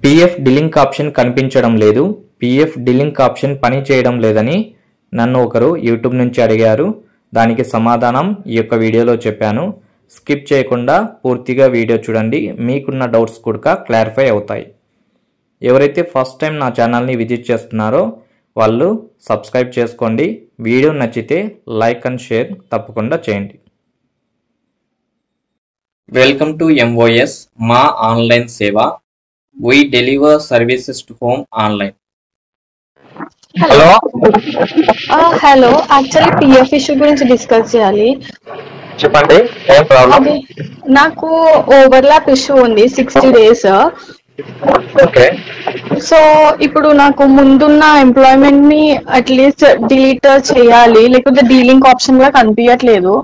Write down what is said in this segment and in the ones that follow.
PF డిలింక్ option కనిపించడం లేదు, PF డిలింక్ option పని చేయడం లేదని నన్ను ఒకరు యూట్యూబ్ నుంచి అడిగారు. దానికి సమాధానం ఈ యొక్క వీడియోలో చెప్పాను. స్కిప్ చేయకుండా పూర్తిగా వీడియో చూడండి, మీకున్న డౌట్స్ కూడా క్లారిఫై అవుతాయి. ఎవరైతే ఫస్ట్ టైం నా ఛానల్ని విజిట్ చేస్తున్నారో వాళ్ళు సబ్స్క్రైబ్ చేసుకోండి. వీడియో నచ్చితే లైక్ అండ్ షేర్ తప్పకుండా చేయండి. వెల్కమ్ టు MOS మా ఆన్లైన్ సేవ. We deliver services to home online. Hello hello actually PF issue గురించి డిస్కస్ చేయాలి. చెప్పండి, ఏం ప్రాబ్లం? అది నాకు ఓవర్లాప్ ఇష్యూ ఉంది 60 days. ఓకే, సో ఇప్పుడు నాకు ముందున్న ఎంప్లాయ్మెంట్ ని అట్లీస్ట్ డిలీట్ చేయాలి, లేకపోతే డీలింక్ ఆప్షన్ గా కనిపించట్లేదు.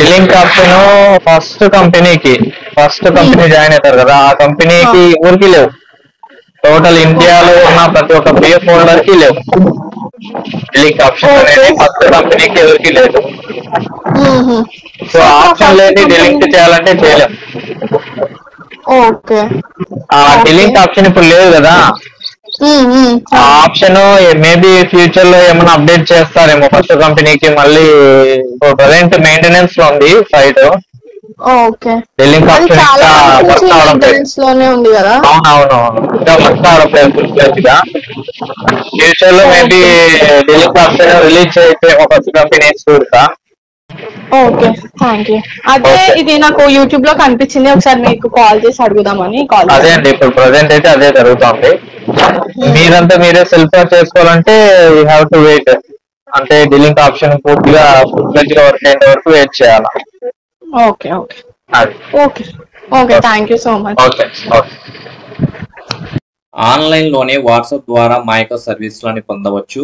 Link option first company join అవుతారు కదా, ఆ కంపెనీకి ఊరికి లేవు. టోటల్ ఇండియాలో ఉన్న ప్రతి ఒక్క పిఎఫ్ హోల్డర్ కి లేవు. లింక్ ఆప్షన్ అనేది ఫస్ట్ కంపెనీకి ఎవరికి లేదు. సో ఆప్షన్ లేదు, డిలింక్ చేయాలంటే చేయలేము. ఓకే, ఆ డిలింక్ ఆప్షన్ ఇప్పుడు లేదు కదా. ఆ ఆప్షన్ మేబీ ఫ్యూచర్ లో ఏమైనా అప్డేట్ చేస్తారేమో ఫస్ట్ కంపెనీకి. మళ్ళీ ప్రజెంట్ మెయింటెనెన్స్ లో ఉంది సైట్. ఓకే, డిలింక్ ఆప్షన్ ఇంకా వర్క్ అవడం లేదు. అవునవును, ఇంకా వర్క్ అవడం లేదు. ఫ్యూచర్ లో మేబీ డిలింక్ ఆప్షన్ రిలీజ్ చేస్తే ఫస్ట్ కంపెనీస్ చూడతా. Okay, thank you. అదే ఇది నాకు యూట్యూబ్ లో కనిపించింది, ఒకసారి మీకు కాల్ చేసి అడుగుదామని కాల్. అదే అండి, ఇప్పుడు ప్రజెంట్ అయితే అదే జరుగుతుంది. మీరంతా మీరే సెల్ఫ్ చేసుకోవాలంటే యూ హ్యావ్ టు వెయిట్. అంటే డిలింక్ ఆప్షన్ పూర్తిగా వర్క్ అయ్యేంత వరకు వెయిట్ చేయాలి. Okay okay okay okay, thank you so much. Okay okay. ఆన్లైన్లోనే వాట్సాప్ ద్వారా మా యొక్క సర్వీస్లని పొందవచ్చు.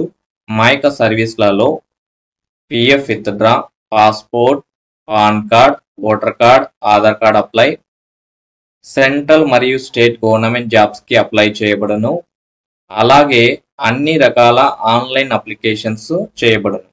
మా యొక్క సర్వీస్లలో PF withdraw, passport, PAN card, voter card, Aadhaar card apply, central మరియు స్టేట్ గవర్నమెంట్ జాబ్స్కి అప్లై చేయబడును. అలాగే అన్ని రకాల ఆన్లైన్ అప్లికేషన్స్ చేయబడును.